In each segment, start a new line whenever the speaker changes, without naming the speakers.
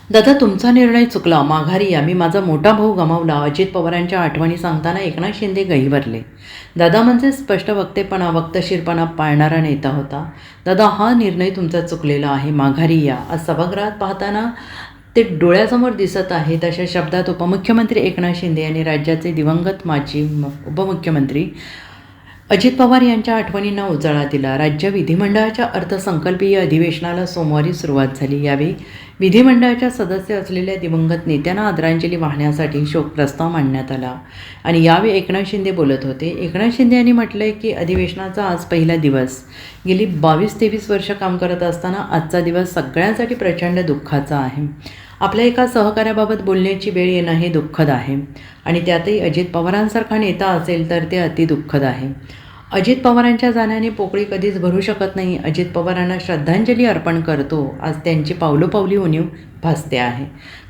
दादा, तुमचा निर्णय चुकला. माघारी या. मी माझा मोठा भाऊ गमावला. अजित पवारांच्या आठवणी सांगताना एकनाथ शिंदे गहिवरले. दादा म्हणजे स्पष्ट वक्तेपणा, वक्तशीरपणा पाळणारा नेता होता. दादा, हा निर्णय तुमचा चुकलेला आहे. माघारी या. आज सभागृहात पाहताना ते डोळ्यासमोर दिसत आहे. तशा शब्दात उपमुख्यमंत्री एकनाथ शिंदे यांनी राज्याचे दिवंगत माजी उपमुख्यमंत्री अजित पवार यांच्या आठवणींना उजाळा दिला. राज्य विधिमंडळाच्या अर्थसंकल्पीय अधिवेशनाला सोमवारी सुरुवात झाली. यावेळी विधिमंडळाच्या सदस्य असलेल्या दिवंगत नेत्यांना आदरांजली वाहण्यासाठी शोकप्रस्ताव मांडण्यात आला आणि यावेळी एकनाथ शिंदे बोलत होते. एकनाथ शिंदे यांनी म्हटलंय की अधिवेशनाचा आज पहिला दिवस. गेली 22-23 वर्ष काम करत असताना आजचा दिवस सगळ्यांसाठी प्रचंड दुःखाचा आहे. आपल्या एका सहकार्याबाबत बोलण्याची वेळ येणं हे दुःखद आहे आणि त्यातही अजित पवारांसारखा नेता असेल तर ते अतिदुःखद आहे. अजित पवारांच्या जाण्याने पोकळी कधीच भरू शकत नाही. अजित पवारांना श्रद्धांजली अर्पण करतो. आज त्यांची पावलोपावली उणीव भासते आहे.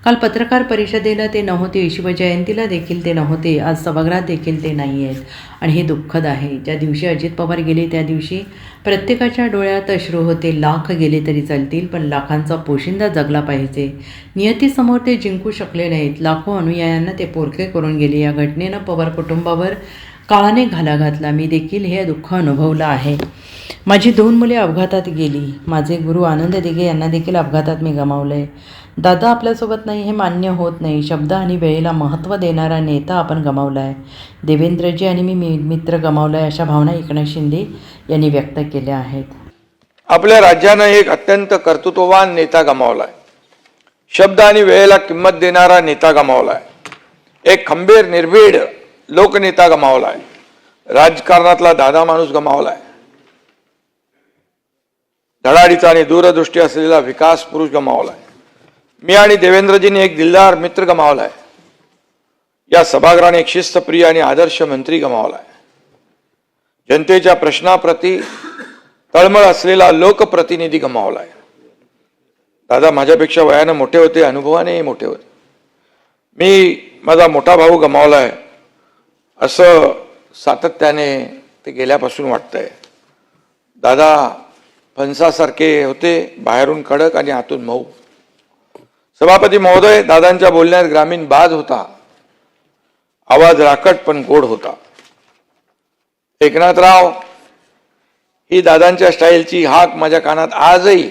काल पत्रकार परिषदेला ते नव्हते, शिवजयंतीला देखील ते नव्हते, आज सभागृहात देखील ते नाही आहेत आणि हे दुःखद आहे. ज्या दिवशी अजित पवार गेले त्या दिवशी प्रत्येकाच्या डोळ्यात अश्रू होते. लाख गेले तरी चालतील, पण लाखांचा पोशिंदा जगला पाहिजे. नियतीसमोर ते जिंकू शकले नाहीत. लाखो अनुयायांना ते पोरके करून गेले. या घटनेनं पवार कुटुंबावर काळाने घाला घातला. मी देखील हे दुःख अनुभवलं आहे. माझी 2 मुले अपघातात गेली. माझे गुरु आनंद दिघे यांना देखील अपघातात मी गमावलं आहे. दादा आपल्यासोबत नाही हे मान्य होत नाही. शब्द आणि वेळेला महत्त्व देणारा नेता आपण गमावला आहे. देवेंद्रजी आणि मी मित्र गमावला आहे, अशा भावना एकनाथ शिंदे यांनी व्यक्त केल्या आहेत.
आपल्या राज्यानं एक अत्यंत कर्तृत्ववान नेता गमावलाय. शब्द आणि वेळेला किंमत देणारा नेता गमावलाय. एक खंबीर निर्भीड लोकनेता गमावलाय. राजकारणातला दादा माणूस गमावलाय. धडाडीचा आणि दूरदृष्टी असलेला विकास पुरुष गमावलाय. मी आणि देवेंद्रजींनी एक दिलदार मित्र गमावलाय. या सभागृहाने एक शिस्तप्रिय आणि आदर्श मंत्री गमावलाय. जनतेच्या प्रश्नाप्रती तळमळ असलेला लोकप्रतिनिधी गमावलाय. दादा माझ्यापेक्षा वयानं मोठे होते, अनुभवानेही मोठे होते. मी माझा मोठा भाऊ गमावलाय असं सातत्याने ते गेल्यापासून वाटतंय. दादा फणसासारखे होते, बाहेरून कडक आणि आतून मऊ. सभापती महोदय, दादांच्या बोलण्यात ग्रामीण बाज होता. आवाज राकट पण गोड होता. एकनाथराव ही दादांच्या स्टाईलची हाक माझ्या कानात आजही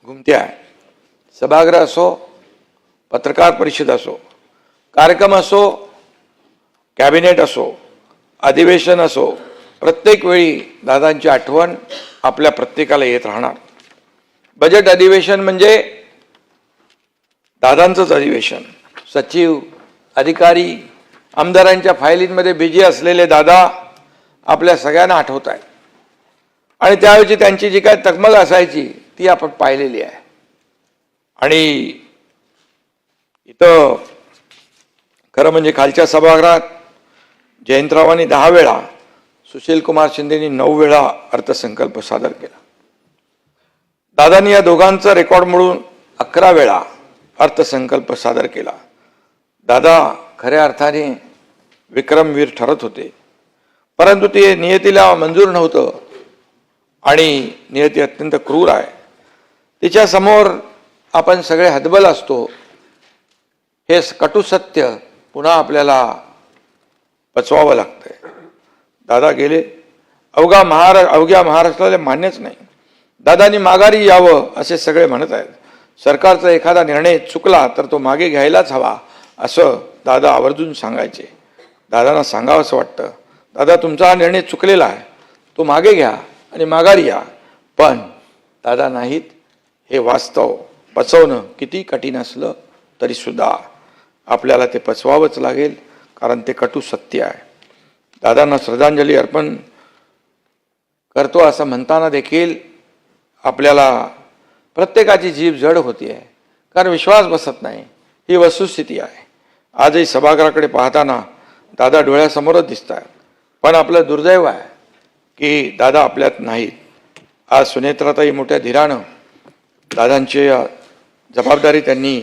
घुमते आहे. सभागृह असो, पत्रकार परिषद असो, कार्यक्रम असो, कॅबिनेट असो, अधिवेशन असो, प्रत्येक वेळी दादांची आठवण आपल्या प्रत्येकाला येत राहणार. बजेट अधिवेशन म्हणजे दादांचंच अधिवेशन. सचिव, अधिकारी, आमदारांच्या फायलींमध्ये बिझी असलेले दादा आपल्या सगळ्यांना आठवत आहेत आणि त्यावेळी त्यांची जी काय तकमग असायची ती आपण पाहिलेली आहे. आणि इथं खरं म्हणजे खालच्या सभागृहात जयंतरावांनी 10 वेळा, सुशील कुमार शिंदेनी 9 वेळा अर्थसंकल्प सादर केला. दादांनी या दोघांचा रेकॉर्ड मोडून 11 वेळा अर्थसंकल्प सादर केला. दादा खऱ्या अर्थाने विक्रमवीर ठरत होते, परंतु ते नियतीला मंजूर नव्हतं आणि नियती अत्यंत क्रूर आहे. तिच्या समोर आपण सगळे हतबल असतो. हे कटू सत्य पुन्हा आपल्याला पचवावं लागतंय. दादा गेले, अवघ्या महाराष्ट्राला मान्यच नाही. दादांनी माघारी यावं असे सगळे म्हणत आहेत. सरकारचा एखादा निर्णय चुकला तर तो मागे घ्यायलाच हवा असं दादा आवर्जून सांगायचे. दादांना सांगावं असं वाटतं, दादा तुमचा हा निर्णय चुकलेला आहे, तो मागे घ्या आणि माघारी या. पण दादा नाहीत. हे वास्तव पचवणं किती कठीण असलं तरी सुद्धा आपल्याला ते पचवावंच लागेल, कारण ते कटू सत्य आहे. दादांना श्रद्धांजली अर्पण करतो असं म्हणताना देखील आपल्याला प्रत्येकाची जीभ जड होती आहे, कारण विश्वास बसत नाही. ही वस्तुस्थिती आहे. आजही सभागृहाकडे पाहताना दादा डोळ्यासमोरच दिसत आहेत. पण आपलं दुर्दैव आहे की दादा आपल्यात नाहीत. आज सुनेत्राताई मोठ्या धीरानं दादांची जबाबदारी त्यांनी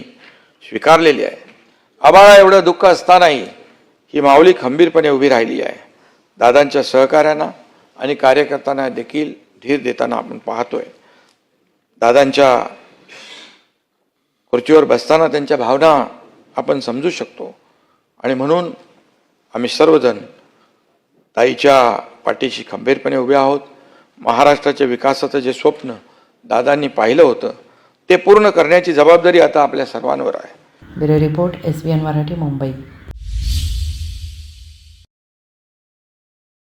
स्वीकारलेली आहे. आबाळा एवढं दुःख असतानाही ही माऊली खंबीरपणे उभी राहिली आहे. दादांच्या सहकार्यांना आणि कार्यकर्त्यांना देखील धीर देताना आपण पाहतोय. दादांच्या खुर्चीवर बसताना त्यांच्या भावना आपण समजू शकतो. आणि म्हणून आम्ही सर्वजण ताईच्या पाठीशी खंबीरपणे उभे आहोत. महाराष्ट्राच्या विकासाचं जे स्वप्न दादांनी पाहिलं होतं ते पूर्ण करण्याची जबाबदारी आता आपल्या सर्वांवर आहे.
Bureau report SBN Marathi, Mumbai.